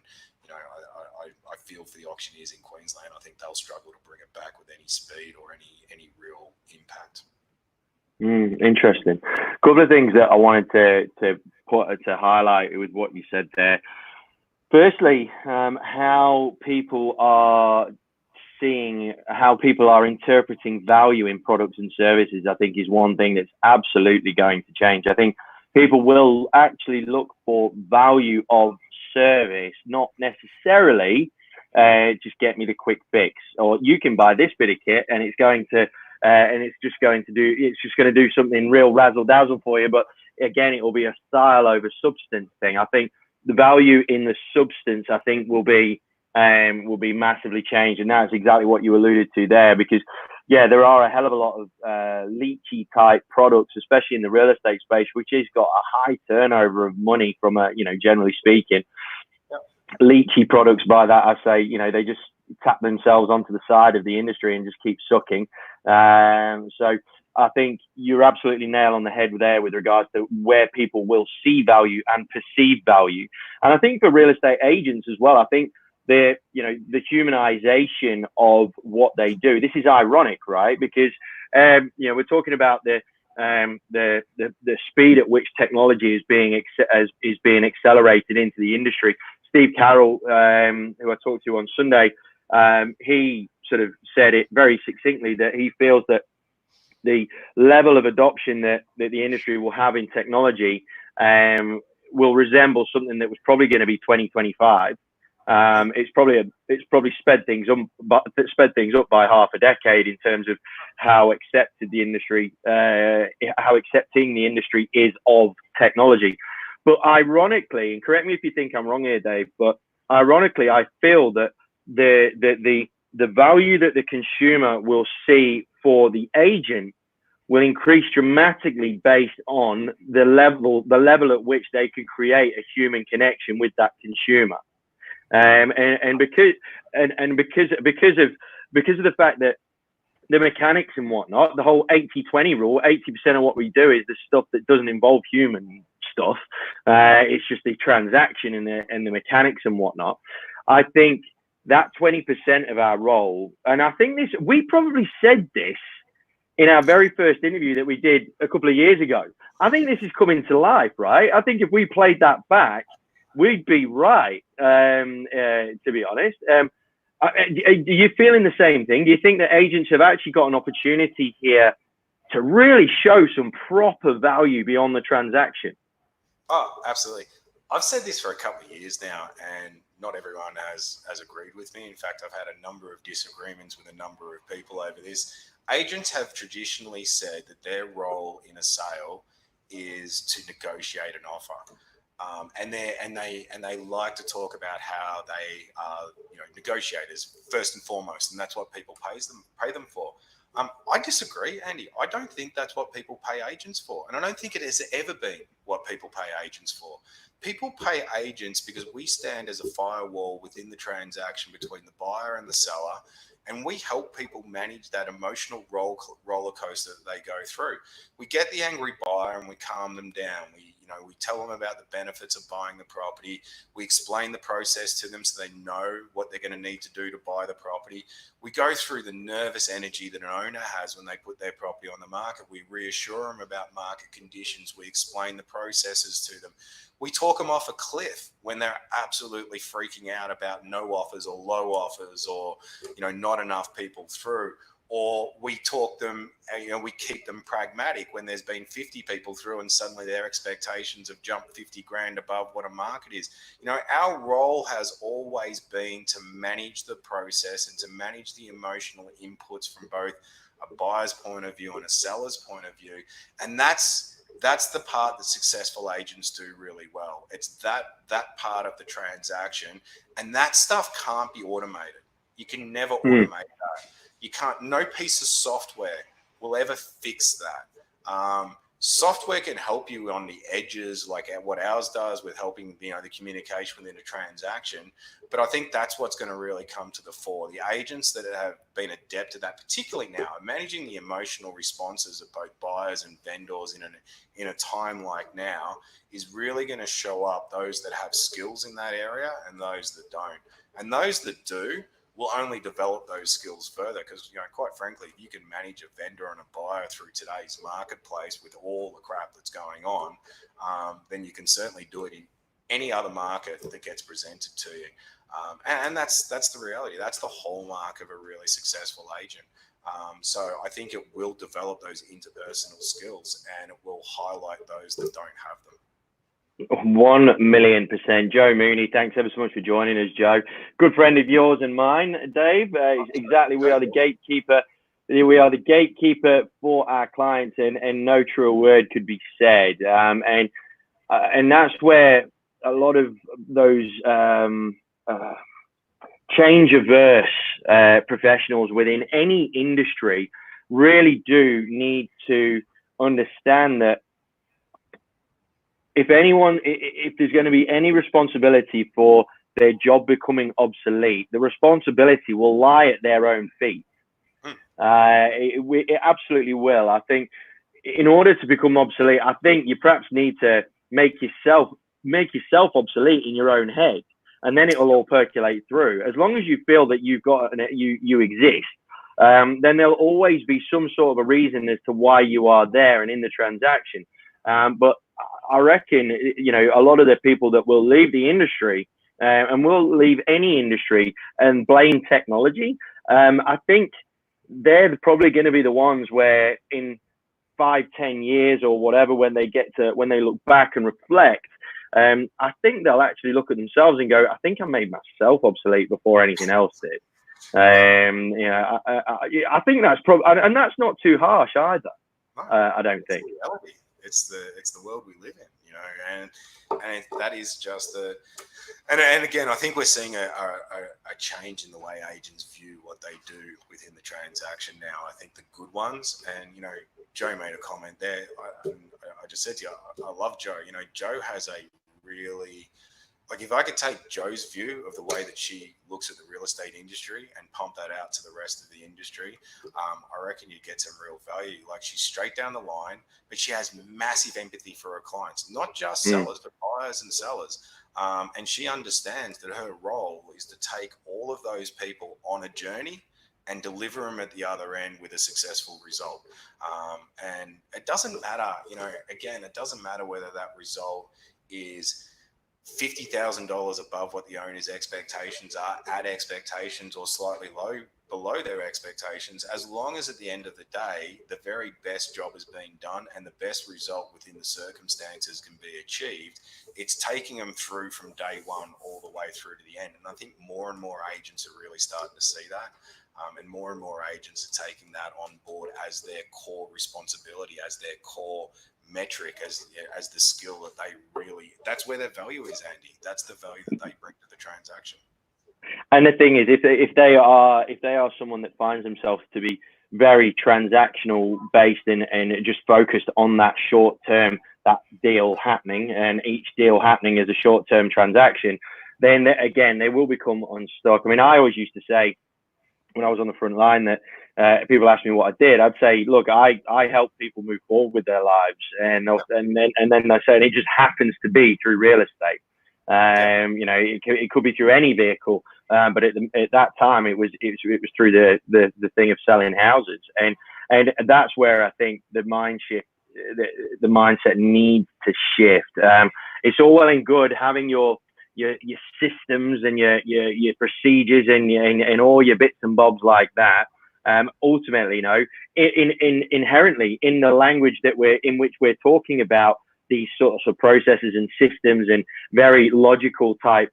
I feel for the auctioneers in Queensland. I think they'll struggle to bring it back with any speed or any real impact. Interesting. A couple of things that I wanted to highlight with what you said there. Firstly, how people are interpreting value in products and services, I think, is one thing that's absolutely going to change. I think people will actually look for value of service, not necessarily just get me the quick fix, or you can buy this bit of kit and it's just going to do something real razzle dazzle for you. But again, it will be a style over substance thing. I think the value in the substance, I think, will be massively changed, and that's exactly what you alluded to there. Because there are a hell of a lot of leechy type products, especially in the real estate space, which has got a high turnover of money from generally speaking. Yep. Leechy products, by that I say, they just tap themselves onto the side of the industry and just keep sucking. So I think you're absolutely nail on the head there with regards to where people will see value and perceive value. And I think for real estate agents as well, I think the humanization of what they do. This is ironic, right? Because we're talking about the speed at which technology is being accelerated into the industry. Steve Carroll, who I talked to on Sunday, he sort of said it very succinctly that he feels that the level of adoption that the industry will have in technology will resemble something that was probably going to be 2025. It's probably sped things up by half a decade in terms of how accepted the industry, how accepting the industry is of technology. But ironically, and correct me if you think I'm wrong here, Dave, but ironically, I feel that the value that the consumer will see for the agent will increase dramatically based on the level at which they can create a human connection with that consumer. And because of the fact that the mechanics and whatnot, the whole 80-20 rule, 80% of what we do is the stuff that doesn't involve human stuff. It's just the transaction and the mechanics and whatnot. I think that 20% of our role, and I think we probably said this in our very first interview that we did a couple of years ago. I think this is coming to life, right? I think if we played that back, we'd be right, to be honest. Are you feeling the same thing? Do you think that agents have actually got an opportunity here to really show some proper value beyond the transaction? Oh, absolutely. I've said this for a couple of years now, and not everyone has agreed with me. In fact, I've had a number of disagreements with a number of people over this. Agents have traditionally said that their role in a sale is to negotiate an offer. And they like to talk about how they are, negotiators first and foremost, and that's what people pay them for. I disagree, Andy. I don't think that's what people pay agents for, and I don't think it has ever been what people pay agents for. People pay agents because we stand as a firewall within the transaction between the buyer and the seller, and we help people manage that emotional roller coaster that they go through. We get the angry buyer and we calm them down. We tell them about the benefits of buying the property. We explain the process to them so they know what they're going to need to do to buy the property. We go through the nervous energy that an owner has when they put their property on the market. We reassure them about market conditions. We explain the processes to them. We talk them off a cliff when they're absolutely freaking out about no offers or low offers or, not enough people through. Or we talk them, we keep them pragmatic when there's been 50 people through and suddenly their expectations have jumped 50 grand above what a market is. Our role has always been to manage the process and to manage the emotional inputs from both a buyer's point of view and a seller's point of view. And that's the part that successful agents do really well. It's that part of the transaction, and that stuff can't be automated. You can never automate that. You can't. No piece of software will ever fix that. Software can help you on the edges, like what ours does with helping the communication within a transaction. But I think that's what's going to really come to the fore. The agents that have been adept at that, particularly now, managing the emotional responses of both buyers and vendors in a time like now, is really going to show up those that have skills in that area and those that don't. And those that do will only develop those skills further because, quite frankly, if you can manage a vendor and a buyer through today's marketplace with all the crap that's going on, then you can certainly do it in any other market that gets presented to you. And that's the reality. That's the hallmark of a really successful agent. So I think it will develop those interpersonal skills and it will highlight those that don't have them. 1,000,000%. Joe Mooney, thanks ever so much for joining us, Joe. Good friend of yours and mine, Dave. Exactly, we are the gatekeeper. We are the gatekeeper for our clients, and no truer word could be said. And that's where a lot of those change-averse professionals within any industry really do need to understand that if there's going to be any responsibility for their job becoming obsolete, the responsibility will lie at their own feet. It absolutely will. I think in order to become obsolete, I think you perhaps need to make yourself obsolete in your own head, and then it will all percolate through. As long as you feel that you exist, then there'll always be some sort of a reason as to why you are there and in the transaction. But I reckon, a lot of the people that will leave the industry and will leave any industry and blame technology, I think they're probably going to be the ones where in 5-10 years or whatever, when they look back and reflect, I think they'll actually look at themselves and go, I think I made myself obsolete before anything else did. I think that's probably, and that's not too harsh either. I don't think. It's the world we live in, and that is just and again, I think we're seeing a change in the way agents view what they do within the transaction now. I think the good ones, and Joe made a comment there. I just said to you, I love Joe. Joe has a really, like, if I could take Joe's view of the way that she looks at the real estate industry and pump that out to the rest of the industry, I reckon you'd get some real value. Like, she's straight down the line, but she has massive empathy for her clients, not just sellers, but buyers and sellers. And she understands that her role is to take all of those people on a journey and deliver them at the other end with a successful result. And it doesn't matter, again, it doesn't matter whether that result is $50,000 above what the owner's expectations are, at expectations, or slightly below their expectations, as long as at the end of the day, the very best job is being done and the best result within the circumstances can be achieved. It's taking them through from day one all the way through to the end. And I think more and more agents are really starting to see that. And more agents are taking that on board as their core responsibility, as their core metric, as the skill that they really, that's where their value is, Andy. That's the value that they bring to the transaction. And the thing is, if they are someone that finds themselves to be very transactional based and just focused on that short term, that deal happening, and each deal happening is a short term transaction, then again they will become unstuck. I mean, I always used to say, when I was on the front line, that people asked me what I did, I'd say, look, I help people move forward with their lives, and then I say, and it just happens to be through real estate. It could be through any vehicle, but at that time it was through the thing of selling houses, and that's where I think the mindset needs to shift. It's all well and good having your systems and your procedures and all your bits and bobs like that. Ultimately, inherently in the language in which we're talking about these sorts of processes and systems and very logical type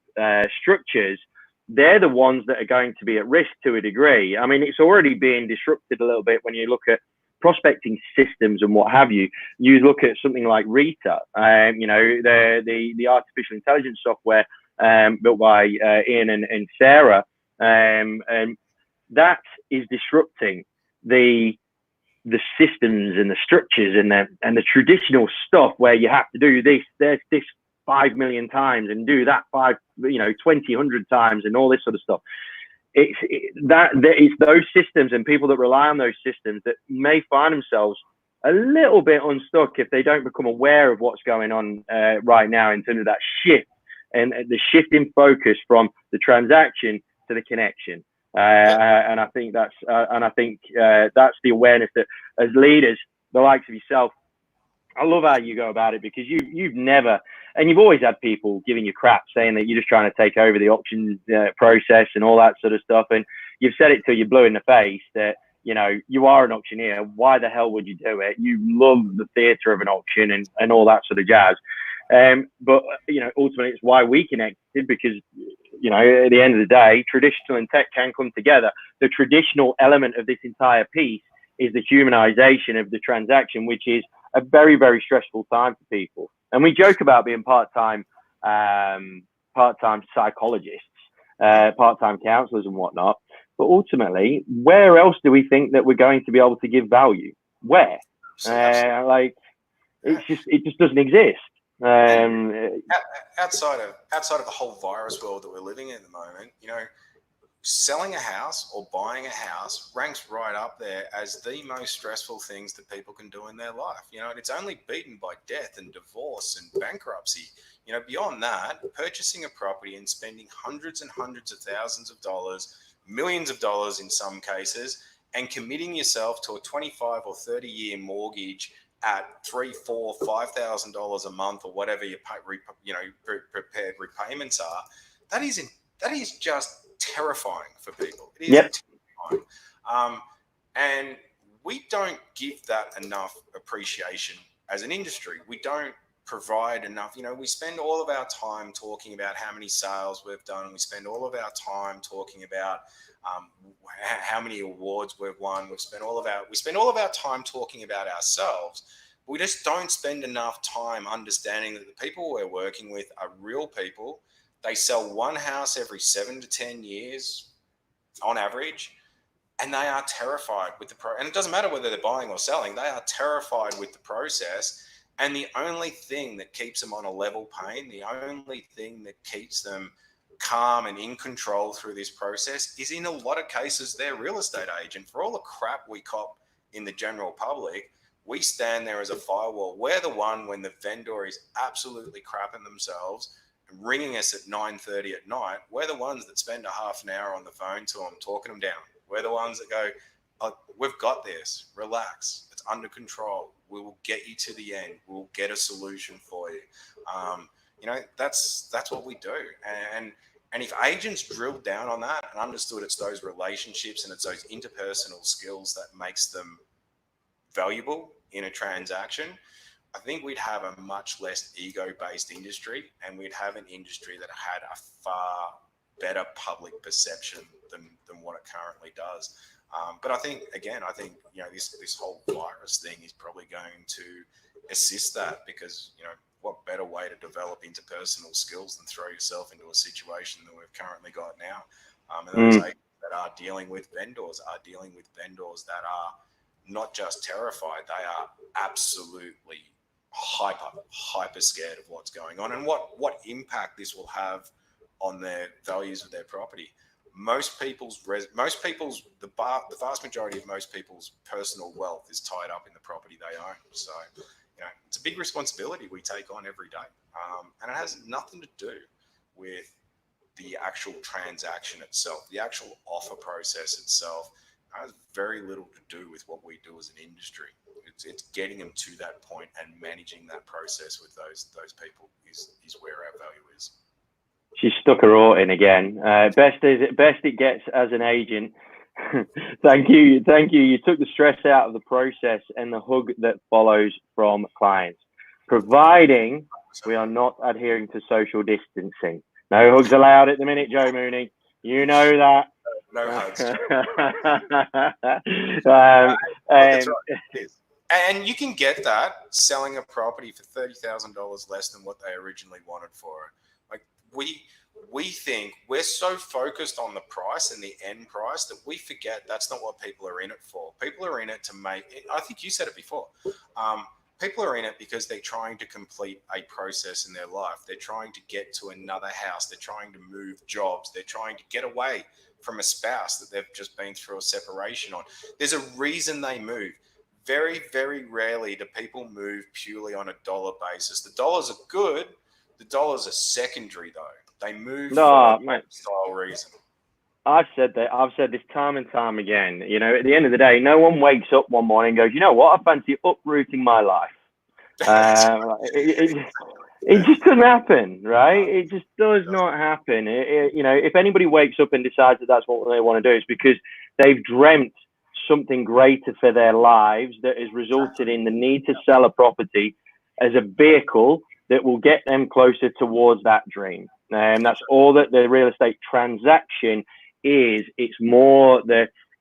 structures, they're the ones that are going to be at risk to a degree. I mean, it's already being disrupted a little bit when you look at prospecting systems and what have you. You look at something like Rita, the artificial intelligence software built by Ian and Sarah, and that is disrupting the systems and the structures and the traditional stuff where you have to do this 5 million times and do that 100 times and all this sort of stuff. It's those systems and people that rely on those systems that may find themselves a little bit unstuck if they don't become aware of what's going on right now in terms of that shift and the shift in focus from the transaction to the connection. And I think that's the awareness that, as leaders, the likes of yourself, I love how you go about it, because you've never, and you've always had people giving you crap saying that you're just trying to take over the auction process and all that sort of stuff. And you've said it till you're blue in the face that, you are an auctioneer. Why the hell would you do it? You love the theatre of an auction and all that sort of jazz. But ultimately it's why we connected, because at the end of the day, traditional and tech can come together. The traditional element of this entire piece is the humanization of the transaction, which is a very, very stressful time for people. And we joke about being part-time psychologists, part-time counselors and whatnot. But ultimately, where else do we think that we're going to be able to give value? Where? It just doesn't exist. Outside of the whole virus world that we're living in at the moment, selling a house or buying a house ranks right up there as the most stressful things that people can do in their life. And it's only beaten by death and divorce and bankruptcy. Beyond that, purchasing a property and spending hundreds and hundreds of thousands of dollars, millions of dollars in some cases, and committing yourself to a 25 or 30-year mortgage at $3,000, $4,000, $5,000 a month, or whatever your prepared repayments are, that is just terrifying for people. It is terrifying. And we don't give that enough appreciation as an industry. We don't provide enough. We spend all of our time talking about how many sales we've done. We spend all of our time talking about how many awards we've won. We spend all of our time talking about ourselves. We just don't spend enough time understanding that the people we're working with are real people. They sell one house every 7 to 10 years on average, and they are terrified with and it doesn't matter whether they're buying or selling, they are terrified with the process. And the only thing that keeps them on a level plane, the only thing that keeps them calm and in control through this process is, in a lot of cases, their real estate agent. For all the crap we cop in the general public, we stand there as a firewall. We're the one when the vendor is absolutely crapping themselves, ringing us at 9:30 at night. We're the ones that spend a half an hour on the phone to them, talking them down. We're the ones that go, oh, we've got this, relax, it's under control. We will get you to the end. We'll get a solution for you. That's what we do. And if agents drilled down on that and understood it's those relationships and it's those interpersonal skills that makes them valuable in a transaction, I think we'd have a much less ego-based industry, and we'd have an industry that had a far better public perception than what it currently does. But I think this whole virus thing is probably going to assist that, because what better way to develop interpersonal skills than throw yourself into a situation that we've currently got now. And those agents that are dealing with vendors that are not just terrified, they are absolutely hyper scared of what's going on and what impact this will have on their values of their property. The vast majority of most people's personal wealth is tied up in the property they own. So, it's a big responsibility we take on every day. And it has nothing to do with the actual transaction itself. The actual offer process itself has very little to do with what we do as an industry. It's getting them to that point and managing that process with those people is where our value is. She stuck her oar in again. Best it gets as an agent. Thank you. You took the stress out of the process and the hug that follows from clients, providing we are not adhering to social distancing. No hugs allowed at the minute, Joe Mooney. You know that. No hugs. That's right. And you can get that selling a property for $30,000 less than what they originally wanted for it. Like we think we're so focused on the price and the end price that we forget that's not what people are in it for. People are in it to make it. I think you said it before. People are in it because they're trying to complete a process in their life. They're trying to get to another house. They're trying to move jobs. They're trying to get away from a spouse that they've just been through a separation on. There's a reason they move. Very, very rarely do people move purely on a dollar basis. The dollars are good. The dollars are secondary, though. They move for a lifestyle reason. I've said that. I've said this time and time again. At the end of the day, no one wakes up one morning and goes, you know what? I fancy uprooting my life. It just doesn't happen, right? It just does not happen. If anybody wakes up and decides that that's what they want to do, it's because they've dreamt something greater for their lives that has resulted in the need to sell a property as a vehicle that will get them closer towards that dream. And that's all that the real estate transaction is. It's more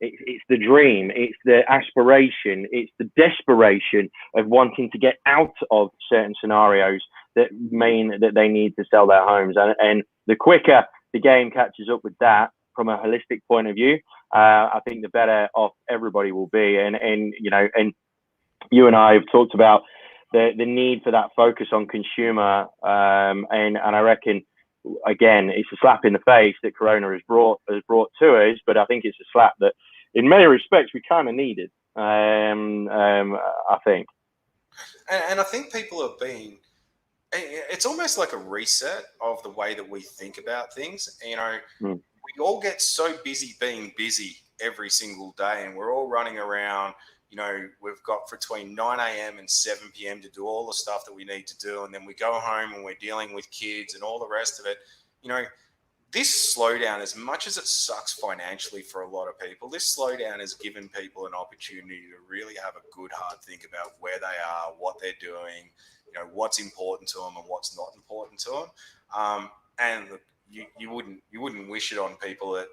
it's the dream, it's the aspiration, it's the desperation of wanting to get out of certain scenarios that mean that they need to sell their homes. And the quicker the game catches up with that from a holistic point of view, I think the better off everybody will be. And you and I have talked about the need for that focus on consumer. And I reckon, again, it's a slap in the face that Corona has brought to us, but I think it's a slap that in many respects we kind of needed. I think. And I think people have been, it's almost like a reset of the way that we think about things. We all get so busy being busy every single day, and we're all running around. We've got between 9 a.m. and 7 p.m. to do all the stuff that we need to do. And then we go home and we're dealing with kids and all the rest of it. this slowdown, as much as it sucks financially for a lot of people, this slowdown has given people an opportunity to really have a good hard think about where they are, what they're doing, what's important to them and what's not important to them. And you wouldn't wish it on people that,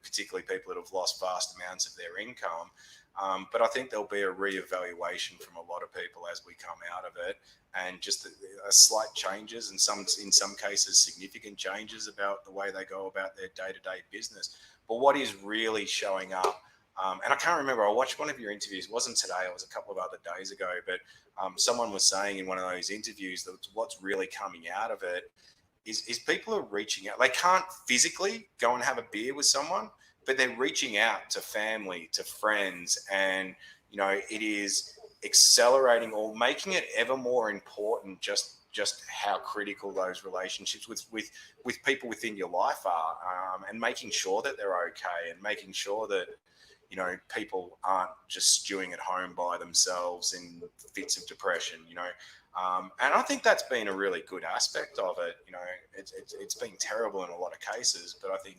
particularly people that have lost vast amounts of their income. But I think there'll be a reevaluation from a lot of people as we come out of it, and just a slight changes, and in some cases significant changes about the way they go about their day-to-day business. But what is really showing up, and I can't remember, I watched one of your interviews, it wasn't today, it was a couple of other days ago, but someone was saying in one of those interviews that what's really coming out of it is people are reaching out. They can't physically go and have a beer with someone, but they're reaching out to family, to friends, and it is accelerating or making it ever more important just how critical those relationships with people within your life are, and making sure that they're okay, and making sure that people aren't just stewing at home by themselves in fits of depression, and I think that's been a really good aspect of it. It's been terrible in a lot of cases, but I think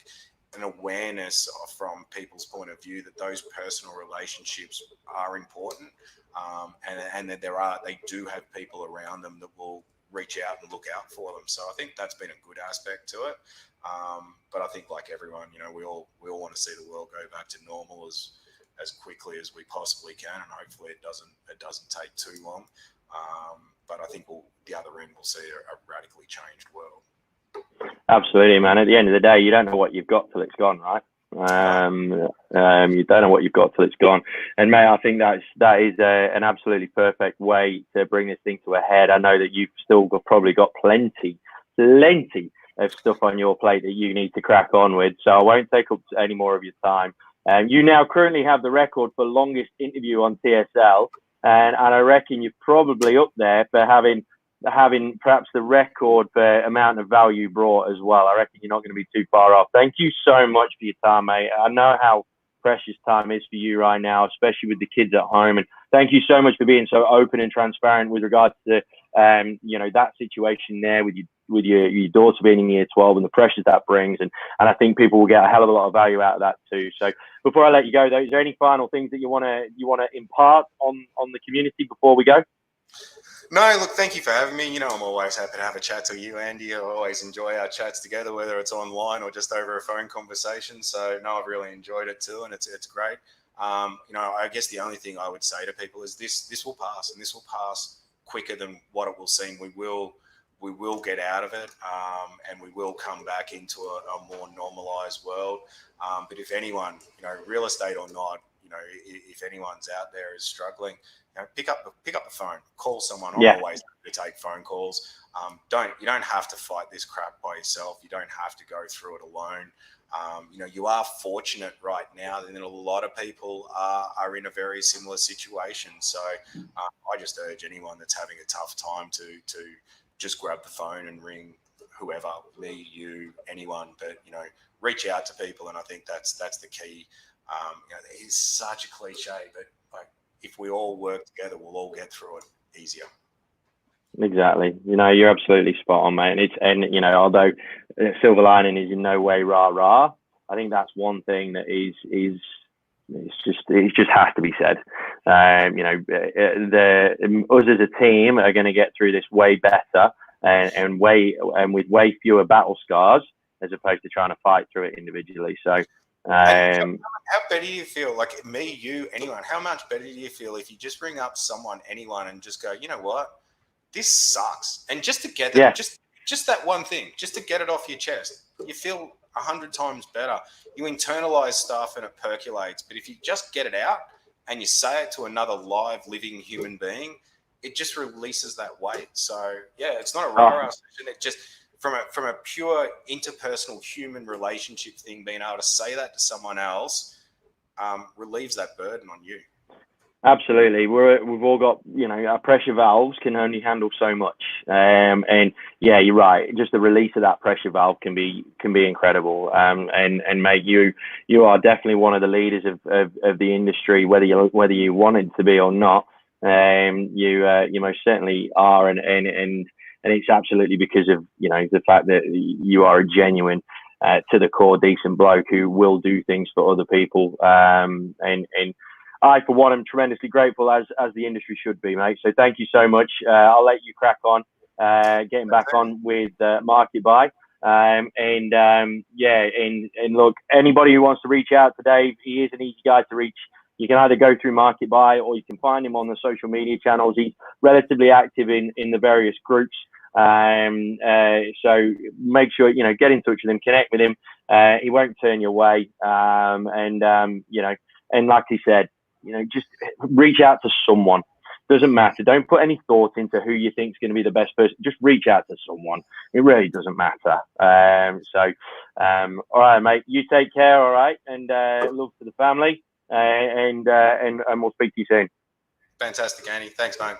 an awareness from people's point of view that those personal relationships are important, and that they do have people around them that will reach out and look out for them. So I think that's been a good aspect to it. But I think, like everyone, we all want to see the world go back to normal as quickly as we possibly can, and hopefully it doesn't take too long. But I think the other end will see a radically changed world. Absolutely, man. At the end of the day, you don't know what you've got till it's gone, right? You don't know what you've got till it's gone. And mate, I think that is an absolutely perfect way to bring this thing to a head. I know that you've still probably got plenty of stuff on your plate that you need to crack on with, so I won't take up any more of your time. You now currently have the record for longest interview on TSL, and I reckon you're probably up there for having perhaps the record for amount of value brought as well. I reckon you're not going to be too far off. Thank you so much for your time, mate. I know how precious time is for you right now, especially with the kids at home. And thank you so much for being so open and transparent with regards to that situation there with your daughter being in year 12 and the pressures that brings. And I think people will get a hell of a lot of value out of that too. So before I let you go, though, is there any final things that you want to impart on the community before we go? No, look, thank you for having me. I'm always happy to have a chat to you, Andy. I always enjoy our chats together, whether it's online or just over a phone conversation. So, no, I've really enjoyed it too, and it's great. I guess the only thing I would say to people is this will pass, and this will pass quicker than what it will seem. We will get out of it, and we will come back into a more normalized world. But if anyone, real estate or not, if anyone's out there is struggling, pick up the phone, call someone. I'm always happy to take phone calls. You don't have to fight this crap by yourself. You don't have to go through it alone. You are fortunate right now that a lot of people are in a very similar situation. So I just urge anyone that's having a tough time to just grab the phone and ring whoever, me, you, anyone, but reach out to people. And I think that's the key. It is such a cliche, but if we all work together, we'll all get through it easier. Exactly. You're absolutely spot on, mate. And although silver lining is in no way rah, I think that's one thing that it just has to be said. Us as a team are going to get through this way better and with way fewer battle scars as opposed to trying to fight through it individually. So. How better do you feel? Like me, you, anyone? How much better do you feel if you just ring up anyone, and just go, you know what, this sucks, and just to get that, just that one thing, just to get it off your chest, you feel 100 times better. You internalize stuff and it percolates, but if you just get it out and you say it to another live, living human being, it just releases that weight. So it's not a rah-rah session. It just from a pure interpersonal human relationship thing, being able to say that to someone else relieves that burden on you. Absolutely. We've all got, our pressure valves can only handle so much. And you're right. Just the release of that pressure valve can be incredible. And mate, you are definitely one of the leaders of the industry, whether you wanted to be or not. You most certainly are. And it's absolutely because of, the fact that you are a genuine to the core decent bloke who will do things for other people. And I, for one, am tremendously grateful, as the industry should be, mate. So thank you so much. I'll let you crack on, getting back on with Market Buy. And look, anybody who wants to reach out to Dave, he is an easy guy to reach. You can either go through Market Buy, or you can find him on the social media channels. He's relatively active in the various groups. So make sure, you know, get in touch with him, connect with him. He won't turn you away. You know, and like he said, you know, just reach out to someone. Doesn't matter. Don't put any thought into who you think is going to be the best person. Just reach out to someone. It really doesn't matter. All right, mate. You take care. All right, and love for the family. And we'll speak to you soon. Fantastic, Andy. Thanks, mate.